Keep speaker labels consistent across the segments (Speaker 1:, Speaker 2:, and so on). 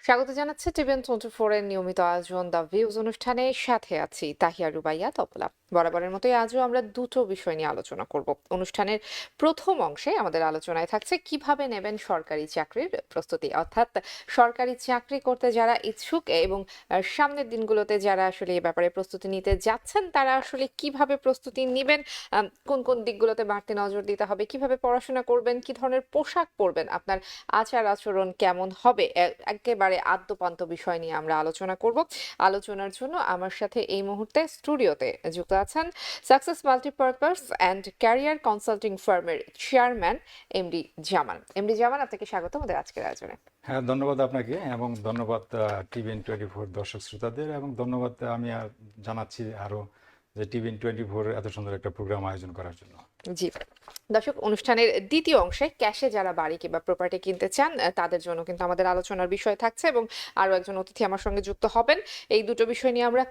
Speaker 1: স্বাগত জানাচ্ছি টিভিএন 24 এর নিয়মিত আয়োজন দ্য ভিউজ অনুষ্ঠানে। সাথে আছি তাহিয়া রুবাইয়া তপলা। বরাবরের মতোই আজও আমরা দুটো বিষয় নিয়ে আলোচনা করব। অনুষ্ঠানের প্রথম অংশে আমাদের আলোচনায় থাকছে কিভাবে নেবেন সরকারি চাকরির প্রস্তুতি, অর্থাৎ সরকারি চাকরি করতে যারা ইচ্ছুক এবং সামনের দিনগুলোতে যারা আসলে এই ব্যাপারে প্রস্তুতি নিতে যাচ্ছেন তারা আসলে কিভাবে প্রস্তুতি নেবেন, কোন কোন দিকগুলোতে বাড়তি নজর দিতে হবে, কিভাবে পড়াশোনা করবেন, কি ধরনের পোশাক পরবেন, আপনার আচার আচরণ কেমন হবে, একেবারে আদ্যপান্ত বিষয় নিয়ে আমরা আলোচনা করব। আলোচনার জন্য আমার সাথে এই মুহূর্তে স্টুডিওতে যুক্ত আছেন success multipurpose and career consulting ফার্মের চেয়ারম্যান এমডি জামান। এমডি জামান, আপনাকে স্বাগত আমাদের আজকের আয়োজনে।
Speaker 2: হ্যাঁ, ধন্যবাদ আপনাকে এবং ধন্যবাদ টিভিএন 24 দর্শক শ্রোতাদের এবং ধন্যবাদ আমি জানাচ্ছি আরো যে টিভিএন 24 এত সুন্দর একটা প্রোগ্রাম আয়োজন করার জন্য।
Speaker 1: জি দর্শক, অনুষ্ঠানের দ্বিতীয় অংশে ক্যাশে যারা বাড়ি কিংবা প্রপার্টি কিনতে চান তাদের জন্য কিন্তু আমাদের আলোচনার বিষয় থাকছে এবং আরো একজন অতিথি আমার সঙ্গে যুক্ত হবেন। এই দুটো বিষয় নিয়ে আমরা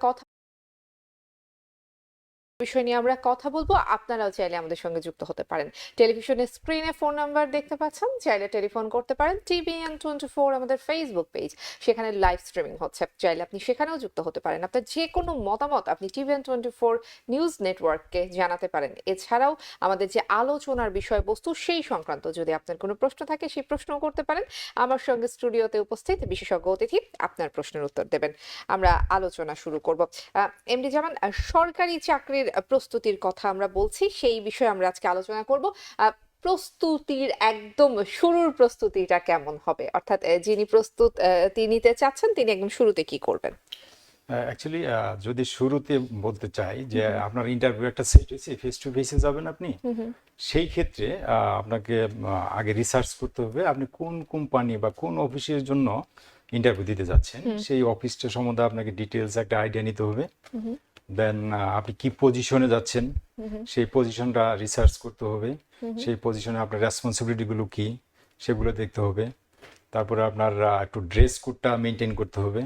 Speaker 1: কথা বলবো। আপনারাও চাইলে আমাদের সঙ্গে যুক্ত হতে পারেন। টেলিভিশনের স্ক্রিনে ফোন নাম্বার দেখতে পাচ্ছেন, চাইলে টেলিফোন করতে পারেন। টিভিএন 24 আমাদের ফেসবুক পেজ, সেখানে লাইভ স্ট্রিমিং হচ্ছে, চাইলে আপনি সেখানেও যুক্ত হতে পারেন। আপনার যে কোনো মতামত আপনি টিভিএন 24 নিউজ নেটওয়ার্ককে জানাতে পারেন। এছাড়াও আমাদের যে আলোচনার বিষয়বস্তু সেই সংক্রান্ত যদি আপনার কোনো প্রশ্ন থাকে সেই প্রশ্নও করতে পারেন। আমার সঙ্গে স্টুডিওতে উপস্থিত বিশেষজ্ঞ অতিথি আপনার প্রশ্নের উত্তর দেবেন। আমরা আলোচনা শুরু করব। এমডি জামান, সরকারি চাকরির প্রস্তুতির কথা আমরা বলছি, সেই বিষয়ে আমরা আজকে আলোচনা করব। প্রস্তুতির একদম শুরুর প্রস্তুতিটা কেমন হবে, অর্থাৎ যিনি প্রস্তুতি নিতে চাচ্ছেন তিনি একদম শুরুতে কি করবেন?
Speaker 2: অ্যাকচুয়ালি যদি শুরুতে বলতে চাই যে আপনার ইন্টারভিউ একটা সেট হয়েছে, ফেস টু ফেসে যাবেন আপনি, সেই ক্ষেত্রে আপনাকে আগে রিসার্চ করতে হবে আপনি কোন কোম্পানি বা কোন অফিসের জন্য ইন্টারভিউ দিতে যাচ্ছেন, সেই অফিসটা সম্বন্ধে আপনাকে ডিটেলস একটা আইডিয়া নিতে হবে। দেন আপনি কি পজিশনে যাচ্ছেন সেই পজিশনটা রিসার্চ করতে হবে। সেই পজিশনে আপনার রেসপন্সিবিলিটিগুলো কি সেগুলো দেখতে হবে। তারপরে আপনার একটু ড্রেস কোডটা মেনটেন করতে হবে,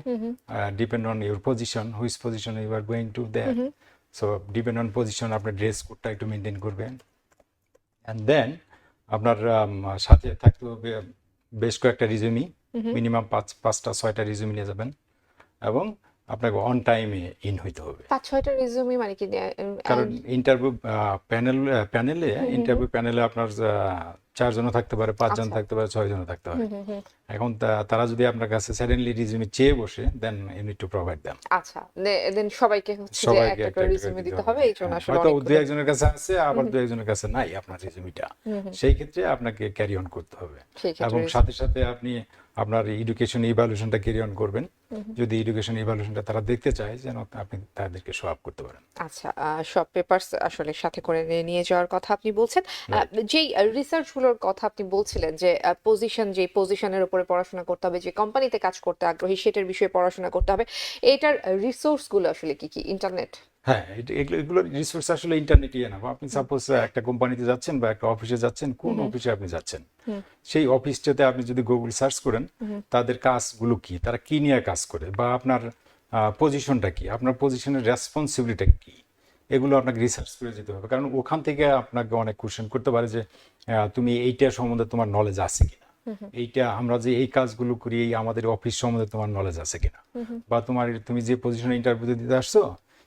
Speaker 2: depend on your position, which position you are going to there. So depend on position আপনার ড্রেস কোডটা একটু মেনটেন করবেন। অ্যান্ড দেন আপনার সাথে থাকতে হবে বেশ কয়েকটা রিজিউমি, মিনিমাম 5-6টা রিজিউমি নিয়ে যাবেন এবং আপনাকে অন টাইমে ইন হইতে হবে।
Speaker 1: 5-6টা রিজিউমি মানে কি?
Speaker 2: কারণ ইন্টারভিউ প্যানেলে আপনার 4 জন থাকতে পারে, 5 জন থাকতে পারে, 6 জন থাকতে পারে। এখন তারা যদি আপনার কাছে সাডেনলি রিজিউমি চেয়ে বসে, then you need to provide them.
Speaker 1: আচ্ছা, দেন সবাইকে হচ্ছে যে একটা করে রিজিউমি দিতে হবে, এই জন্য আসলে
Speaker 2: হয়তো
Speaker 1: অনেক
Speaker 2: 2-1 জনের কাছে আছে, আবার 2-1 জনের কাছে নাই আপনার রেজিউমিটা। সেই ক্ষেত্রে আপনাকে ক্যারি অন করতে হবে এবং সাথে সাথে আপনি আপনার এডুকেশন ইভ্যালুয়েশনটা ক্যারি অন করবেন। যদি এডুকেশন ইভ্যালুয়েশনটা তারা দেখতে চায় যেন আপনি তাদেরকে শো আপ করতে পারেন।
Speaker 1: আচ্ছা, সব পেপারস আসলে সাথে করে নিয়ে যাওয়ার কথা আপনি বলছেন। যেই রিসার্চ গুলোর কথা আপনি বলছিলেন যে যে পজিশনের উপরে পড়াশোনা করতে হবে, যে কোম্পানিতে কাজ করতে আগ্রহী সেটার বিষয়ে পড়াশোনা করতে হবে, এটার রিসোর্স গুলো আসলে কি কি? ইন্টারনেট?
Speaker 2: হ্যাঁ, এগুলো রিসোর্স আসলে ইন্টারনেটই এনাফ। আপনি সাপোজ একটা কোম্পানিতে যাচ্ছেন বা একটা অফিসে যাচ্ছেন, কোন অফিসে আপনি যাচ্ছেন সেই অফিসটাতে আপনি যদি গুগল সার্চ করেন তাদের কাজগুলো কি, তারা কি নিয়ে কাজ করে, বা আপনার পজিশনটা কি, আপনার পজিশনের রেসপন্সিবিলিটি কি, এগুলো আপনাকে রিসার্চ করে যেতে হবে। কারণ ওখান থেকে আপনাকে অনেক কোশ্চেন করতে পারে যে তুমি এইটার সম্বন্ধে তোমার নলেজ আছে কিনা, এইটা আমরা যে এই কাজগুলো করি এই আমাদের অফিস সম্বন্ধে তোমার নলেজ আছে কিনা, বা তুমি যে পজিশনে ইন্টারভিউ দিতে আসছো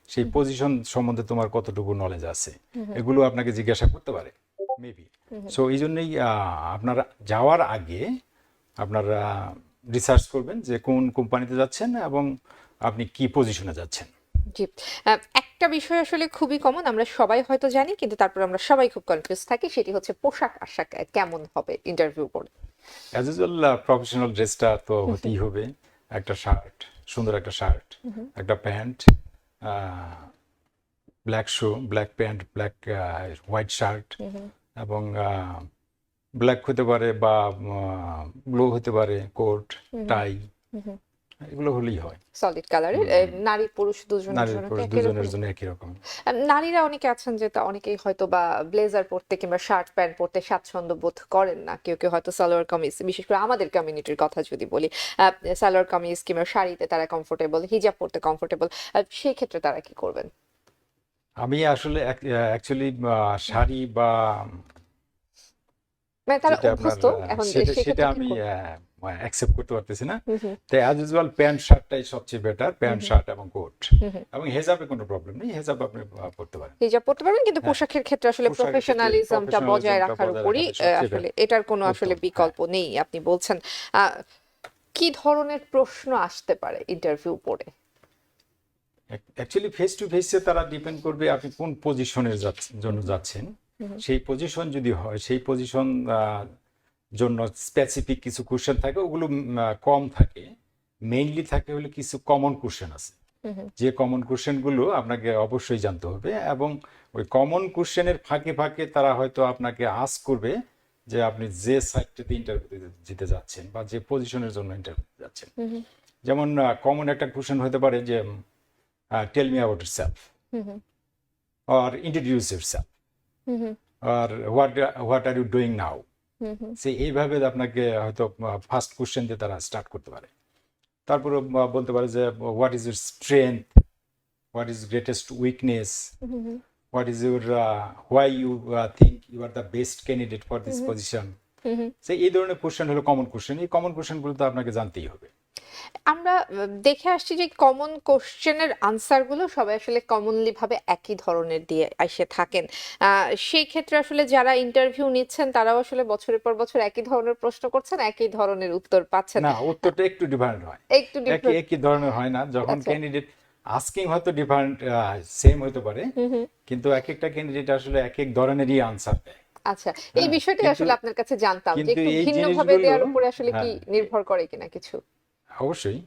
Speaker 2: সেই পজিশন সম্বন্ধে তোমার কতটুকু নলেজ আছে, এগুলো আপনাকে জিজ্ঞাসা করতে পারে মেবি। সো এই জন্যই আপনারা যাওয়ার আগে আপনারা রিসার্চ করবেন যে কোন কোম্পানিতে যাচ্ছেন এবং আপনি কি পজিশনে যাচ্ছেন।
Speaker 1: জি, একটা বিষয় আসলে খুবই কমন, আমরা সবাই হয়তো জানি কিন্তু তারপর আমরা সবাই খুব কনফিউজ থাকি, সেটি হচ্ছে পোশাক আশাক কেমন হবে interview board.
Speaker 2: As usual professional ড্রেসটা তো হতেই হবে। একটা শার্ট, সুন্দর একটা শার্ট, একটা প্যান্ট, ব্ল্যাক শু, black pant, black white shirt এবং ব্ল্যাক হতে পারে বা ব্লু হতে পারে, কোট, টাই, এগুলো হলেই হয়।
Speaker 1: সলিড কালারের, নারী পুরুষ দুজনের জন্য কি একই রকম?
Speaker 2: জন্য একই রকম।
Speaker 1: নারীরা অনেকে আছেন যে অনেকেই হয়তো বা ব্লেজার পরতে কিংবা শার্ট প্যান্ট পরতে স্বাচ্ছন্দ্য বোধ করেন না, কেউ কেউ হয়তো সালোয়ার কামিজ, বিশেষ করে আমাদের কমিউনিটির কথা যদি বলি, সালোয়ার কামিজ কিংবা শাড়িতে তারা কমফোর্টেবল, হিজাব পরতে কমফোর্টেবল, সেই ক্ষেত্রে তারা কি করবেন?
Speaker 2: আমি আসলে অ্যাকচুয়ালি শাড়ি বা
Speaker 1: মানে তারা
Speaker 2: যেটা আপনার
Speaker 1: অভ্যস্ত এখন
Speaker 2: সেটা
Speaker 1: সেক্ষেত্রে কি
Speaker 2: আমি
Speaker 1: করবেন?
Speaker 2: অ্যাকসেপ্ট করতে পারতেছি না, তাই অ্যাজ ইউজুয়াল প্যান্ট শার্টটাই সবচেয়ে বেটার, প্যান্ট শার্ট এবং কোট। এবং হেজাবে কোনো প্রবলেম নেই, হেজাব আপনি পড়তে পারেন।
Speaker 1: হিজাব পড়তে পারবেন, কিন্তু
Speaker 2: হ্যাঁ,
Speaker 1: পোশাকের ক্ষেত্রে আসলে
Speaker 2: পোশাকের ক্ষেত্রে
Speaker 1: প্রফেশনালিজমটা বজায়
Speaker 2: প্রফেশনালিজমটা
Speaker 1: রাখার
Speaker 2: বজায়
Speaker 1: উপরই
Speaker 2: রাখাটা সবচেয়ে
Speaker 1: আসলে এটার কোনো আসলে
Speaker 2: উত্তম।
Speaker 1: বিকল্প নেই আপনি বলছেন। আহ, কি ধরনের প্রশ্ন আসতে পারে ইন্টারভিউ পড়ে?
Speaker 2: অ্যাকচুয়ালি ফেস টু ফেসে তারা ডিপেন্ড করবে আপনি কোন পজিশনের জন্য যাচ্ছেন। সেই পজিশন যদি হয়, সেই পজিশন জন্য স্পেসিফিক কিছু কোশ্চেন থাকে, ওগুলো কম থাকে। মেইনলি থাকে হলে কিছু কমন কোশ্চেন আছে, যে কমন কোশ্চেনগুলো আপনাকে অবশ্যই জানতে হবে। এবং ওই কমন কোশ্চেনের ফাঁকে ফাঁকে তারা হয়তো আপনাকে আস্ক করবে যে আপনি যে সাইটটাতে ইন্টারভিউ দিতে যাচ্ছেন বা যে পজিশনের জন্য ইন্টারভিউ দিতে যাচ্ছেন। যেমন কমন একটা কোশ্চেন হতে পারে যে tell me about yourself, or introduce yourself, or what are you doing now. সে এইভাবে আপনাকে হয়তো ফার্স্ট কোশ্চেন দিয়ে তারা স্টার্ট করতে পারে। তারপরে বলতে পারে যে what is your strength, what is greatest weakness, what is your why you think you are the best candidate for this position. সে এই ধরনের কোশ্চেন হলো কমন কোশ্চেন। এই কমন কোশ্চেনগুলো তো আপনাকে জানতেই হবে।
Speaker 1: আমরা দেখে আসছি যে কমন কোশ্চেনের আনসারগুলো সবাই আসলে কমনলি ভাবে একই ধরনের দিয়ে এসে থাকেন। সেই ক্ষেত্রে আসলে যারা ইন্টারভিউ নিচ্ছেন তারাও আসলে বছরের পর বছর একই ধরনের প্রশ্ন করছেন, একই ধরনের উত্তর পাচ্ছেন।
Speaker 2: না, উত্তরটা একটু ডিফারেন্ট হয়,
Speaker 1: একটু ডিফারেন্ট।
Speaker 2: একই ধরনের হয় না। যখন
Speaker 1: আচ্ছা।
Speaker 2: ক্যান্ডিডেট আস্কিং হয়তো ডিফারেন্ট, সেম হতে পারে, কিন্তু এক একটা ক্যান্ডিডেট আসলে এক এক ধরনেরই আনসার দেয়।
Speaker 1: আচ্ছা, এই বিষয়টা
Speaker 2: কিন্তু
Speaker 1: আসলে আপনার কাছে জানতাম যে
Speaker 2: কিন্তু
Speaker 1: একটু
Speaker 2: এই
Speaker 1: ভিন্ন ভাবে
Speaker 2: জিনিসগুলো,
Speaker 1: দেওয়ার উপরে আসলে কি
Speaker 2: হ্যাঁ,
Speaker 1: নির্ভর করে কিনা কিছু।
Speaker 2: অবশ্যই।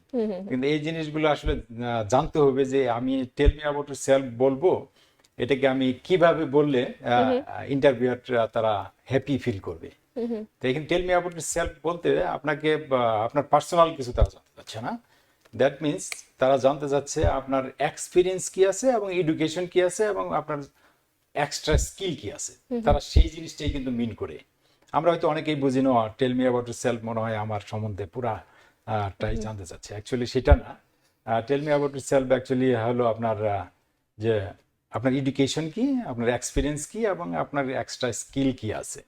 Speaker 2: কিন্তু এই জিনিসগুলো আসলে জানতে হবে যে আমি টেল মি অ্যাবাউট সেলফ বলবো, এটাকে আমি কিভাবে বললে ইন্টারভিউয়ার তারা হ্যাপি ফিল করবে। তো এখানে টেল মি অ্যাবাউট সেলফ বলতে আপনাকে আপনার পার্সোনাল কিছু তারা জানতে চাচ্ছে না। দ্যাট মিনস তারা জানতে চাচ্ছে আপনার এক্সপিরিয়েন্স কি আছে এবং এডুকেশন কি আছে এবং আপনার এক্সট্রা স্কিল কি আছে। তারা সেই জিনিসটাই কিন্তু মিন করে। আমরা হয়তো অনেকেই বুঝি না, টেল মি অ্যাবাউট সেলফ মনে হয় আমার সম্বন্ধে পুরা টাই জানতে চাচ্ছে। অ্যাকচুয়ালি সেটা না। Tell me about self actually হলো আপনার যে আপনার এডুকেশন কি, আপনার এক্সপিরিয়েন্স কি এবং আপনার এক্সট্রা স্কিল কি আছে।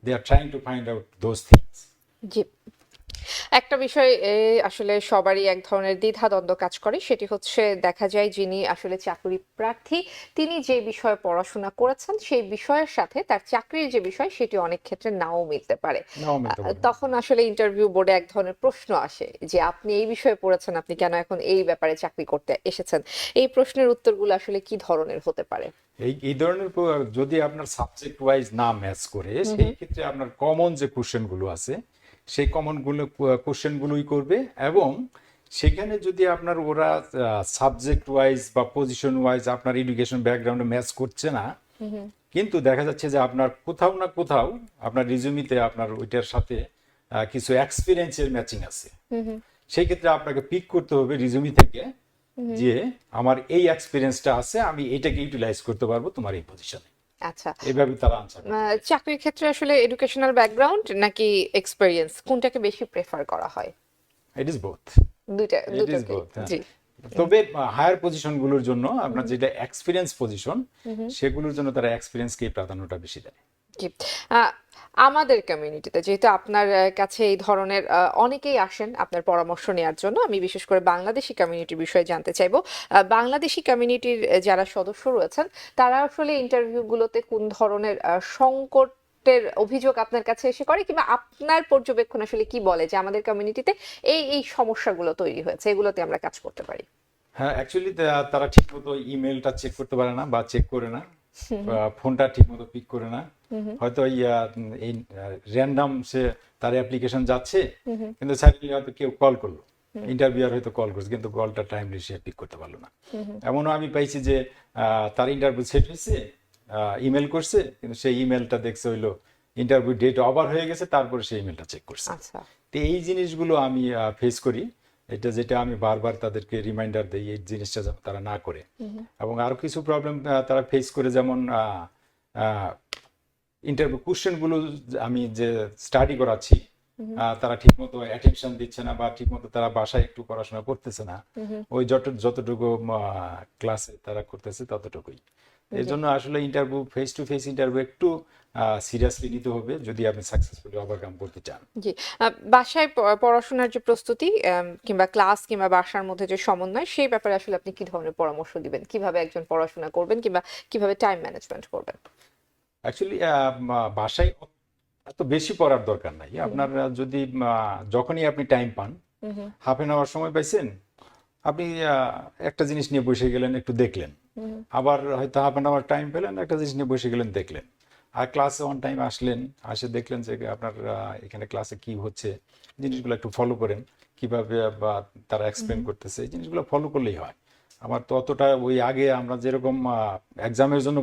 Speaker 2: They are trying to find out those things.
Speaker 1: জি, একটা বিষয় আসলে সবারই এক ধরনের দ্বিধাদ্বন্দ্ব কাজ করে, সেটি হচ্ছে দেখা যায় যিনি আসলে চাকরি প্রার্থী তিনি যে বিষয়ে পড়াশোনা করেছেন সেই বিষয়ের সাথে তার চাকরির যে বিষয় সেটি অনেক ক্ষেত্রে নাও মিলতে পারে।
Speaker 2: নাও মিলতে পারে।
Speaker 1: তখন আসলে ইন্টারভিউ বোর্ডে এক ধরনের প্রশ্ন আসে যে আপনি এই বিষয়ে পড়েছেন, আপনি কেন এখন এই ব্যাপারে চাকরি করতে এসেছেন। এই প্রশ্নের উত্তরগুলো আসলে কি ধরনের হতে পারে?
Speaker 2: এই ধরনের যদি আপনার সাবজেক্ট ওয়াইজ না ম্যাচ করে, সেই ক্ষেত্রে আপনার কমন যে কোশ্চেনগুলো আছে সেই কোশ্চেনগুলোই করবে। এবং সেখানে যদি আপনার ওরা সাবজেক্ট ওয়াইজ বা পজিশন ওয়াইজ আপনার এডুকেশন ব্যাকগ্রাউন্ডে ম্যাচ করছে না, কিন্তু দেখা যাচ্ছে যে আপনার কোথাও না কোথাও আপনার রিজুমিতে আপনার ওইটার সাথে কিছু এক্সপিরিয়েন্সের ম্যাচিং আছে, সেই ক্ষেত্রে আপনাকে পিক করতে হবে রিজুমি থেকে যে আমার এই এক্সপিরিয়েন্সটা আছে, আমি এটাকে ইউটিলাইজ করতে পারবো তোমার এই পজিশনে।
Speaker 1: আচ্ছা,
Speaker 2: এইভাবে তারা আনসার।
Speaker 1: চাকরির ক্ষেত্রে আসলে এডুকেশনাল ব্যাকগ্রাউন্ড নাকি এক্সপেরিয়েন্স কোনটাকে বেশি প্রেফার করা হয়?
Speaker 2: It is both.
Speaker 1: দুইটা
Speaker 2: ইট ইজ
Speaker 1: দুটোকে।
Speaker 2: বোথ।
Speaker 1: জি।
Speaker 2: তবে হায়ার পজিশনগুলোর জন্য আপনার যেটা এক্সপিরিয়েন্স পজিশন, সেগুলোর জন্য তারা এক্সপিরিয়েন্সকেই প্রাধান্যটা বেশি দেয়।
Speaker 1: জি। আমাদের কমিউনিটিতে যেহেতু আপনার কাছে এই ধরনের অনেকেই আসেন আপনার পরামর্শ নেওয়ার জন্য, আমি বিশেষ করে বাংলাদেশি কমিউনিটির বিষয়ে জানতে চাইবো। বাংলাদেশি কমিউনিটির যারা সদস্য রয়েছেন তারা আসলে ইন্টারভিউগুলোতে কোন ধরনের সংকটের অভিযোগ আপনার কাছে এসে করে, কিংবা আপনার পর্যবেক্ষণ আসলে কি বলে যে আমাদের কমিউনিটিতে এই এই সমস্যাগুলো তৈরি হয়েছে, এগুলোতে আমরা কাজ করতে পারি?
Speaker 2: হ্যাঁ, অ্যাকচুয়ালি তারা ঠিকমতো ইমেলটা চেক করতে পারে না বা চেক করে না, ফোনটা ঠিকমতো পিক করে না। হয়তো এই র্যান্ডাম সে তার অ্যাপ্লিকেশন যাচ্ছে, কিন্তু সাডেনলি হয়তো কেউ কল করলো, ইন্টারভিউয়ার হয়তো কল করছে, কিন্তু কলটা টাইমলি সে পিক করতে পারলো না। এমনও আমি পাইছি যে তার ইন্টারভিউ সেট হয়েছে, ইমেল করছে, কিন্তু সেই ইমেলটা দেখছে হইলো ইন্টারভিউ ডেট ওভার হয়ে গেছে, তারপরে সেই ইমেলটা চেক করছে।
Speaker 1: আচ্ছা।
Speaker 2: তো এই জিনিসগুলো আমি ফেস করি। এটা যেটা আমি বারবার তাদেরকে রিমাইন্ডার দিই এই জিনিসটা যেন তারা না করে। এবং আরো কিছু প্রবলেম তারা ফেস করে, যেমন ইন্টারভিউ কোশ্চেনগুলো আমি যে স্টাডি করাচ্ছি তারা ঠিকমতো অ্যাটেনশন দিচ্ছে না বা ঠিকমতো তারা বাসায় একটু পড়াশোনা করতেছে না, ওই যতটুকু ক্লাসে তারা করতেছে ততটুকুই। এর জন্য আসলে interview, face to face interview একটু সিরিয়াসলি নিতে হবে যদি আপনি সাকসেসফুলি ওভারকাম করতে চান।
Speaker 1: জি। বাসায় পড়াশোনার যে প্রস্তুতি কিংবা ক্লাস কিংবা বাসার মধ্যে যে সমন্বয় সেই ব্যাপারে আসলে আপনি কি ধরনের পরামর্শ দিবেন? কিভাবে একজন পড়াশোনা করবেন কিংবা কিভাবে টাইম ম্যানেজমেন্ট করবেন?
Speaker 2: অ্যাকচুয়ালি বাসায় এত বেশি পড়ার দরকার নাই। আপনার যদি যখনই আপনি টাইম পান, হাফ এন আওয়ার সময় পাইছেন, আপনি একটা জিনিস নিয়ে বসে গেলেন, একটু দেখলেন, আবার হয়তো হাফ এন আওয়ার টাইম পেলেন, একটা জিনিস নিয়ে বসে গেলেন, দেখলেন, আর ক্লাসে অন টাইম আসলেন, আসে দেখলেন যে আপনার এখানে ক্লাসে কি হচ্ছে, জিনিসগুলো একটু ফলো করেন, কিভাবে বা তারা এক্সপ্লেন করতেছে, এই জিনিসগুলো ফলো করলেই হয়। আমার তো অতটা ওই আগে আমরা যেরকম এক্সামের জন্য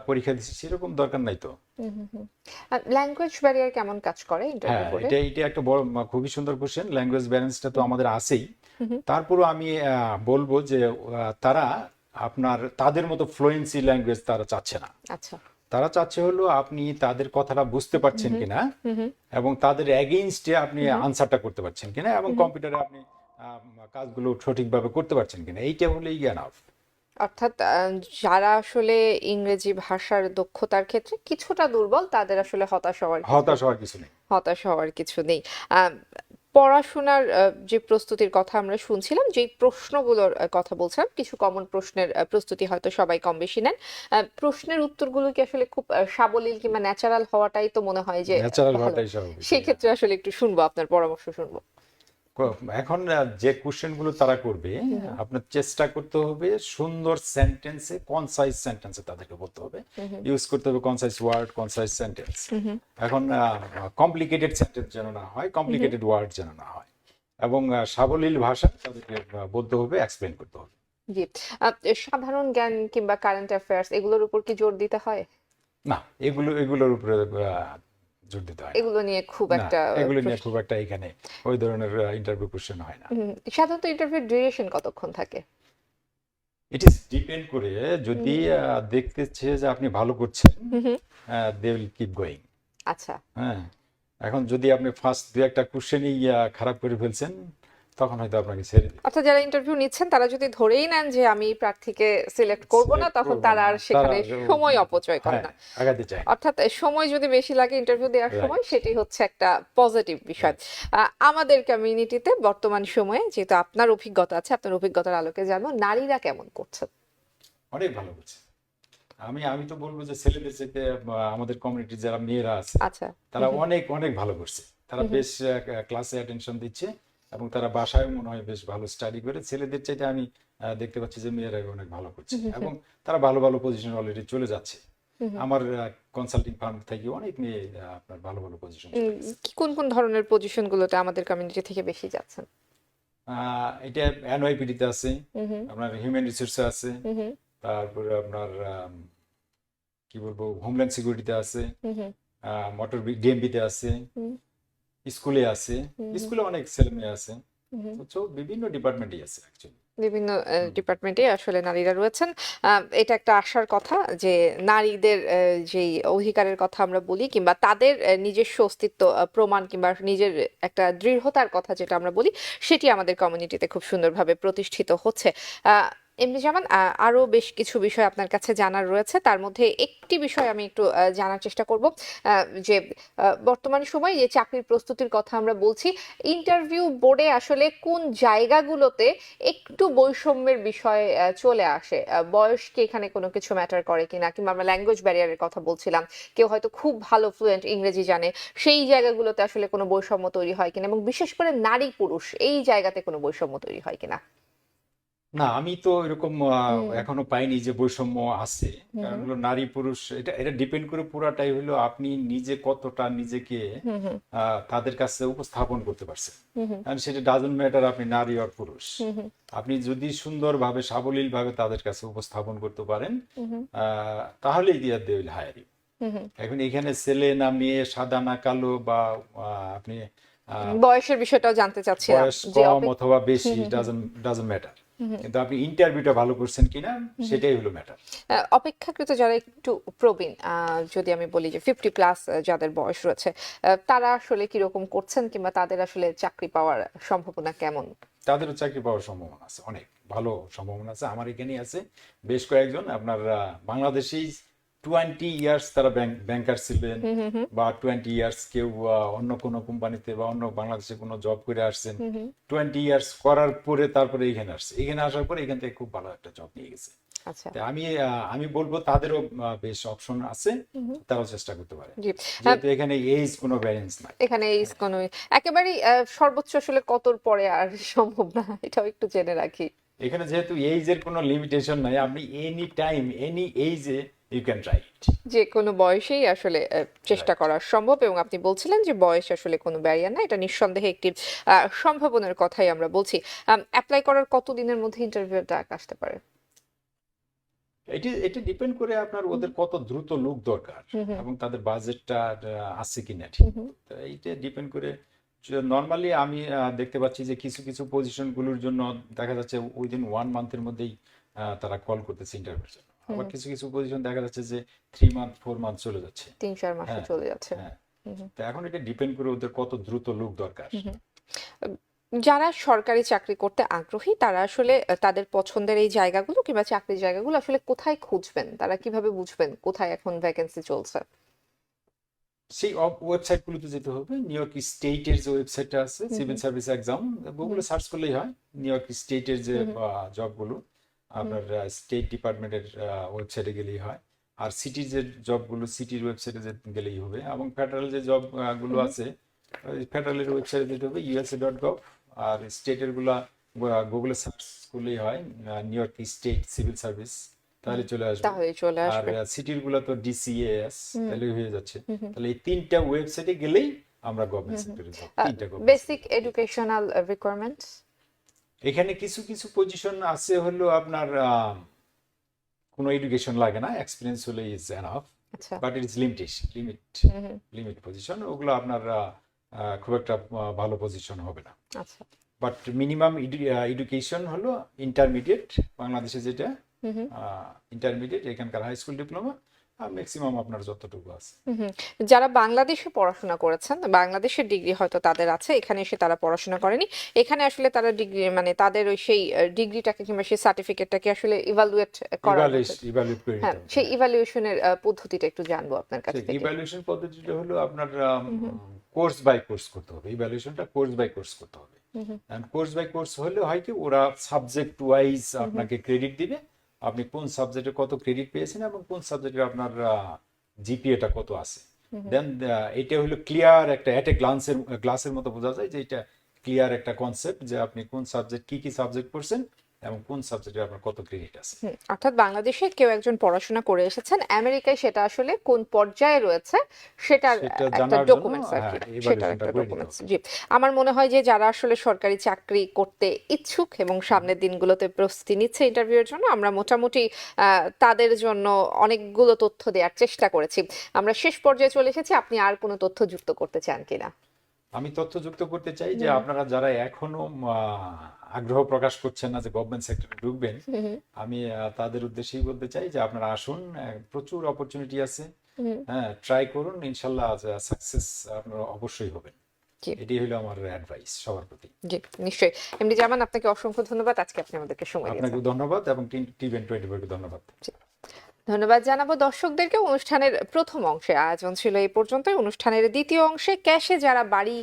Speaker 2: পরীক্ষা দিচ্ছি সেরকম দরকার নাই তো।
Speaker 1: ল্যাঙ্গুয়েজ ব্যারিয়ার কেমন কাজ করে ইন্টারভিউ
Speaker 2: হ্যাঁ,
Speaker 1: বোর্ডে?
Speaker 2: এটা একটা বড় খুবই সুন্দর কোশ্চেন। ল্যাঙ্গুয়েজ ব্যালেন্সটা তো আমাদের আছেই, তারপরও আমি বলবো যে তারা আপনার তাদের মতো ফ্লুয়েন্সি ল্যাঙ্গুয়েজ তারা চাচ্ছে না।
Speaker 1: আচ্ছা।
Speaker 2: তারা চাচ্ছে হলো আপনি তাদের কথাটা বুঝতে পারছেন কিনা এবং তাদের এগেইনস্টে আপনি আনসারটা করতে পারছেন কিনা এবং কম্পিউটারে আপনি কাজগুলো সঠিকভাবে করতে পারছেন কিনা, এইটা হলেই জ্ঞান।
Speaker 1: অর্থাৎ যারা আসলে ইংরেজি ভাষার দক্ষতার ক্ষেত্রে কিছুটা দুর্বল তাদের আসলে
Speaker 2: হতাশ হওয়ার কিছু নেই।
Speaker 1: হতাশ হওয়ার কিছু নেই। আহ, পড়াশোনার যে প্রস্তুতির কথা আমরা শুনছিলাম, যেই প্রশ্নগুলোর কথা বলছিলাম, কিছু কমন প্রশ্নের প্রস্তুতি হয়তো সবাই কম বেশি নেন। প্রশ্নের উত্তরগুলো কি আসলে খুব সাবলীল কিংবা ন্যাচারাল হওয়াটাই তো মনে হয় যে
Speaker 2: ন্যাচারাল
Speaker 1: ভালো।
Speaker 2: হওয়াটাই স্বাভাবিক।
Speaker 1: সেই ক্ষেত্রে আসলে একটু শুনবো, আপনার পরামর্শ শুনবো।
Speaker 2: এখন যে কোশ্চেন গুলো তারা করবে, আপনার চেষ্টা করতে হবে সুন্দর সেন্টেন্সে, কনসাইজ সেন্টেন্সে তাদেরকে বলতে হবে, ইউজ করতে হবে কনসাইজ ওয়ার্ড, কনসাইজ সেন্টেন্স। এখন কমপ্লিকেটেড সেন্টেন্স যেন না হয়, কমপ্লিকেটেড ওয়ার্ড যেন না হয়, এবং সাবলীল ভাষা তাদেরকে বলতে হবে, এক্সপ্লেন করতে হবে।
Speaker 1: জি। সাধারণ জ্ঞান কিংবা কারেন্ট অ্যাফেয়ার্স এগুলোর উপর কি জোর দিতে হয়?
Speaker 2: না, এগুলোর উপরে জোর দিতে হয় না।
Speaker 1: এগুলো নিয়ে খুব
Speaker 2: না,
Speaker 1: একটা
Speaker 2: এগুলো নিয়ে খুব একটা এখানে ওই ধরনের ইন্টারভিউ কোশ্চেন হয় না।
Speaker 1: সাধারণত ইন্টারভিউ ডিউরেশন কতক্ষণ থাকে?
Speaker 2: ইট ইজ ডিপেন্ড করে, যদি দেখতেছে যে আপনি ভালো করছেন, দে উইল কিপ গোয়িং।
Speaker 1: আচ্ছা।
Speaker 2: হ্যাঁ, এখন যদি আপনি ফার্স্ট দু একটা কোশ্চেনই খারাপ করে ফেলছেন, তখন হয়তো আপনাকে ছেড়ে দিবে।
Speaker 1: অর্থাৎ যারা ইন্টারভিউ নিচ্ছেন তারা যদি ধরেই নেন যে আমি এই প্রার্থীকে সিলেক্ট করব না,
Speaker 2: সিলেক্ট
Speaker 1: তখন
Speaker 2: করবো
Speaker 1: তারা
Speaker 2: না,
Speaker 1: আর
Speaker 2: তারা
Speaker 1: সেখানে সময় অপচয় করে
Speaker 2: হ্যাঁ
Speaker 1: না।
Speaker 2: আগাতে চায়।
Speaker 1: অর্থাৎ সময় যদি বেশি লাগে ইন্টারভিউ দেওয়ার সময়,
Speaker 2: রাইট।
Speaker 1: সেটি হচ্ছে একটা পজিটিভ বিষয়। আমাদের কমিউনিটিতে বর্তমান সময়ে, যেহেতু আপনার অভিজ্ঞতা আছে, আপনার অভিজ্ঞতার আলোকে জানবো নারীরা কেমন করছে।
Speaker 2: অনেক ভালো করছে। আমি আমি তো বলবো যে ছেলেদের চাইতে আমাদের কমিউনিটির যারা মেয়েরা আছে
Speaker 1: আচ্ছা।
Speaker 2: তারা অনেক অনেক ভালো করছে। তারা বেশ ক্লাসে অ্যাটেনশন দিচ্ছে এবং তারা বাসায় মনে হয় বেশ ভালো স্টাডি করে। ছেলেদের চাইতে আমি দেখতে পাচ্ছি যে মেয়েরা অনেক ভালো করছে এবং তারা ভালো ভালো পজিশন অলরেডি চলে যাচ্ছে। আমার কনসাল্টিং ফার্ম থেকে অনেক মেয়ে আপনার ভালো ভালো পজিশন চলে গেছে।
Speaker 1: কোন কোন ধরনের পজিশন গুলোতে আমাদের কমিউনিটি থেকে বেশি যাচ্ছেন?
Speaker 2: এটা এনওয়াইপিডিতে আছে, আপনার হিউম্যান রিসোর্সে আছে, তারপরে আপনার কি বলবো হোমল্যান্ড সিকিউরিটিতে আছে, মোটর ডিএমবিতে আছে, স্কুলে আছে, স্কুলে অনেক ছেলে মেয়ে আছে, তো বিভিন্ন ডিপার্টমেন্টই আছে অ্যাকচুয়ালি।
Speaker 1: বিভিন্ন ডিপার্টমেন্টে আসলে নারীরা রয়েছেন। এটা একটা আশার কথা যে নারীদের যেই অধিকারের কথা আমরা বলি কিংবা তাদের নিজস্ব অস্তিত্ব প্রমাণ কিংবা নিজের একটা দৃঢ়তার কথা যেটা আমরা বলি, সেটি আমাদের কমিউনিটিতে খুব সুন্দরভাবে প্রতিষ্ঠিত হচ্ছে। এমনি যেমন আরো বেশ কিছু বিষয় আপনার কাছে জানার রয়েছে, তার মধ্যে একটি বিষয় আমি একটু জানার চেষ্টা করব, যে বর্তমান সময়ে যে চাকরির প্রস্তুতির কথা আমরা বলছি, ইন্টারভিউ বোর্ডে আসলে কোন জায়গাগুলোতে একটু বৈষম্যের বিষয় চলে আসে? বয়স কি এখানে কোনো কিছু ম্যাটার করে কিনা, কিংবা আমরা ল্যাঙ্গুয়েজ ব্যারিয়ারের কথা বলছিলাম, কেউ হয়তো খুব ভালো ফ্লুয়েন্ট ইংরেজি জানে, সেই জায়গাগুলোতে আসলে কোনো বৈষম্য তৈরি হয় কিনা, এবং বিশেষ করে নারী পুরুষ এই জায়গাতে কোনো বৈষম্য তৈরি হয় কিনা?
Speaker 2: না, আমি তো এরকম এখনো পাইনি যে বৈষম্য আছে। কারণ হলো নারী পুরুষ, এটা এটা ডিপেন্ড করে পুরাটাই হলো আপনি নিজে কতটা নিজেকে তাদের কাছে উপস্থাপন করতে পারছেন। কারণ সেটা ডাজন্ট ম্যাটার আপনি নারী আর পুরুষ। আপনি যদি সুন্দরভাবে সাবলীল ভাবে তাদের কাছে উপস্থাপন করতে পারেন, তাহলেই দে উইল হায়ার ইউ। এখন এখানে ছেলে না মেয়ে, সাদা না কালো, বা আপনি
Speaker 1: বয়সের বিষয়টাও জানতে চাচ্ছিলাম
Speaker 2: বয়স
Speaker 1: যে
Speaker 2: কম অথবা বেশি, ডাজন্ট ম্যাটার, কিন্তু আপনি ইন্টারভিউটা ভালো করছেন কিনা সেটাই হলো ম্যাটার।
Speaker 1: অপেক্ষাকৃত যারা একটু প্রবীণ, যদি আমি বলি যে 50+ যাদের বয়স রয়েছে, তারা আসলে কিরকম করছেন কিংবা তাদের আসলে চাকরি পাওয়ার সম্ভাবনা কেমন?
Speaker 2: তাদেরও চাকরি পাওয়ার সম্ভাবনা আছে, অনেক ভালো সম্ভাবনা আছে। আমার এখানেই আছে বেশ কয়েকজন আপনার বাংলাদেশেই 20 ইয়ার্স তারা ব্যাংকার ছিলেন, বা 20 ইয়ার্স কেউ অন্য কোনো কোম্পানিতে বা অন্য বাংলাদেশে কোনো জব করে আসছেন, 20 ইয়ার্স করার পরে তারপরে এখানে আসছে, এখানে আসার পরে এখান থেকে খুব ভালো একটা জব নিয়ে গেছে।
Speaker 1: আচ্ছা,
Speaker 2: তা আমি বলবো তাদেরও বেশ অপশন আছে, তারাও চেষ্টা করতে পারে,
Speaker 1: জি।
Speaker 2: যেহেতু এখানে এজ কোনো ভ্যারিয়েন্স নাই।
Speaker 1: এখানে এই কোনো একেবারেই সর্বোচ্চ আসলে কতর পরে আর সম্ভব না, এটাও একটু জেনে রাখি।
Speaker 2: এখানে যেহেতু এইজের কোনো লিমিটেশন নাই, আপনি any time any age you can try it.
Speaker 1: যে কোনো বয়সেই আসলে চেষ্টা করা সম্ভব, এবং আপনি বলছিলেন যে বয়স আসলে কোনো ব্যারিয়ার না, এটা নিঃসন্দেহে একটি সম্ভাবনার কথাই আমরা বলছি। অ্যাপ্লাই করার কতদিনের মধ্যে ইন্টারভিউ ডাক আসতে পারে?
Speaker 2: এটি ডিপেন্ড করে আপনার ওদের কত দ্রুত লোক দরকার এবং তাদের বাজেটটা আছে কিনা, ঠিক তো এইটা ডিপেন্ড করে। নর্মালি আমি দেখতে পাচ্ছি যে কিছু কিছু পজিশন গুলোর জন্য দেখা যাচ্ছে উইদিন 1 মান্থের মধ্যেই তারা কল করতেছে ইন্টারভিউর জন্য। আবার কিছু কিছু পজিশন দেখা যাচ্ছে যে 3 মান্থ 4 মান্থ চলে যাচ্ছে।
Speaker 1: 3-4 মাসে
Speaker 2: হ্যাঁ,
Speaker 1: চলে যাচ্ছে।
Speaker 2: হ্যাঁ। তো এখন এটা ডিপেন্ড করে ওদের কত দ্রুত লোক দরকার।
Speaker 1: যারা সরকারি চাকরি করতে আগ্রহী তারা আসলে তাদের পছন্দের এই জায়গাগুলো কিংবা চাকরির জায়গাগুলো আসলে কোথায় খুঁজবেন, তারা কিভাবে বুঝবেন কোথায় এখন ভ্যাকেন্সি চলছে?
Speaker 2: সেই ওয়েবসাইট গুলোতে যেতে হবে। নিউ ইয়র্ক স্টেটের যে ওয়েবসাইটটা আছে সিভিল সার্ভিস এক্সাম, গুগলে সার্চ করলেই হয়। নিউ ইয়র্ক স্টেটের যে জবগুলো আপনার স্টেট ডিপার্টমেন্টের ওয়েবসাইটে গেলেই হয়। আর সিটির যে জবগুলো সিটির ওয়েবসাইটে গেলেই হবে। এবং ফেডারেল যে জব গুলো আছে ফেডারেলের ওয়েবসাইটে যেতে হবে usa.gov। আর স্টেটের গুলা গুগলে সার্চ করলেই হয় new York state civil service, তাহলে চলে আসবে।
Speaker 1: তাহলে চলে
Speaker 2: আর
Speaker 1: আসবে।
Speaker 2: সিটির গুলা তো ডিসিএস, তাহলে হয়ে যাচ্ছে। তাহলে এই 3টা ওয়েবসাইটে গেলেই আমরা গভর্নমেন্ট সেক্টরে যাব। 3টা
Speaker 1: বেসিক এডুকেশনাল রিকোয়ারমেন্টস
Speaker 2: এখানে কিছু কিছু পজিশন আছে হলো আপনার কোনো এডুকেশন লাগে না, এক্সপিরিয়েন্স হলে ইজ এনাফ,
Speaker 1: আচ্ছা।
Speaker 2: But it is limit position. ওগুলো আপনার খুব একটা ভালো পজিশন হবে না।
Speaker 1: আচ্ছা।
Speaker 2: বাট মিনিমাম এডুকেশন হলো ইন্টারমিডিয়েট, বাংলাদেশে যেটা ইন্টারমিডিয়েট, এখানকার হাই স্কুল ডিপ্লোমা, আর ম্যাক্সিমাম আপনার যতটুকু আছে।
Speaker 1: যারা বাংলাদেশে পড়াশোনা করেছেন, বাংলাদেশের ডিগ্রি হয়তো তাদের আছে, এখানে এসে তারা পড়াশোনা করেনি, এখানে আসলে তারা ডিগ্রি মানে তাদের ওই সেই ডিগ্রিটাকে কিংবা সেই সার্টিফিকেটটাকে আসলে ইভালুয়েট করা
Speaker 2: ইভালুয়েট করে
Speaker 1: হ্যাঁ,
Speaker 2: নিতে হবে।
Speaker 1: সেই ইভালুয়েশনের পদ্ধতিটা একটু জানবো আপনার কাছ থেকে।
Speaker 2: ইভালুয়েশন পদ্ধতিটা হলো আপনার কোর্স বাই কোর্স করতে হবে। ইভালুয়েশনটা কোর্স বাই কোর্স করতে হবে। এন্ড কোর্স বাই কোর্স হলে হয় কি ওরা সাবজেক্ট ওয়াইজ আপনাকে ক্রেডিট দিবে, আপনি কোন সাবজেক্টে কত ক্রেডিট পেয়েছেন এবং কোন সাবজেক্টে আপনার জিপিএটা কত আছে। দেন এটা হলো ক্লিয়ার একটা এট এ গ্লাসের মতো বোঝা যায় যে এটা ক্লিয়ার একটা কনসেপ্ট যে আপনি কোন সাবজেক্ট কি সাবজেক্ট পড়ছেন এবং কোন সাবজেক্টে আপনার কত ক্রেডিট আছে।
Speaker 1: অর্থাৎ বাংলাদেশে কেউ একজন পড়াশোনা করে এসেছেন, আমেরিকায় সেটা আসলে কোন পর্যায়ে রয়েছে সেটার
Speaker 2: সেটা
Speaker 1: একটা
Speaker 2: জানার জন্য
Speaker 1: ডকুমেন্টস আর কি, সেটার একটা ডকুমেন্টস। জি, আমার মনে হয় যে যারা আসলে সরকারি চাকরি করতে ইচ্ছুক এবং সামনের দিনগুলোতে প্রস্তুতি নিচ্ছে ইন্টারভিউয়ের জন্য, আমরা মোটামুটি তাদের জন্য অনেকগুলো তথ্য দেওয়ার চেষ্টা করেছি। আমরা শেষ পর্যায়ে চলে এসেছি, আপনি আর কোনো তথ্য যুক্ত করতে চান কিনা?
Speaker 2: আমি তথ্য যুক্ত করতে চাই যে আপনারা যারা এখনো আগ্রহ প্রকাশ করছেন না যে গভর্নমেন্ট সেক্টরে ঢুকবেন, আমি তাদের উদ্দেশ্যেই বলতে চাই যে আপনারা আসুন, প্রচুর অপরচুনিটি আছে। হ্যাঁ, ট্রাই করুন, ইনশাল্লাহ সাকসেস আপনারা অবশ্যই হবেন।
Speaker 1: জি,
Speaker 2: এটাই হলো আমার অ্যাডভাইস সবার প্রতি।
Speaker 1: জি, নিশ্চয়ই। এমডি জামান, আপনাকে অসংখ্য ধন্যবাদ, আজকে আপনি আমাদেরকে সময়
Speaker 2: আপনাকে
Speaker 1: দিয়েছেন।
Speaker 2: ধন্যবাদ এবং টি24 কে ধন্যবাদ।
Speaker 1: জি, ধন্যবাদ জানাবো দর্শকদেরকে। অনুষ্ঠানের প্রথম অংশে আয়োজন ছিল এই পর্যন্তই। অনুষ্ঠানের দ্বিতীয় অংশে ক্যাশে যারা বাড়ি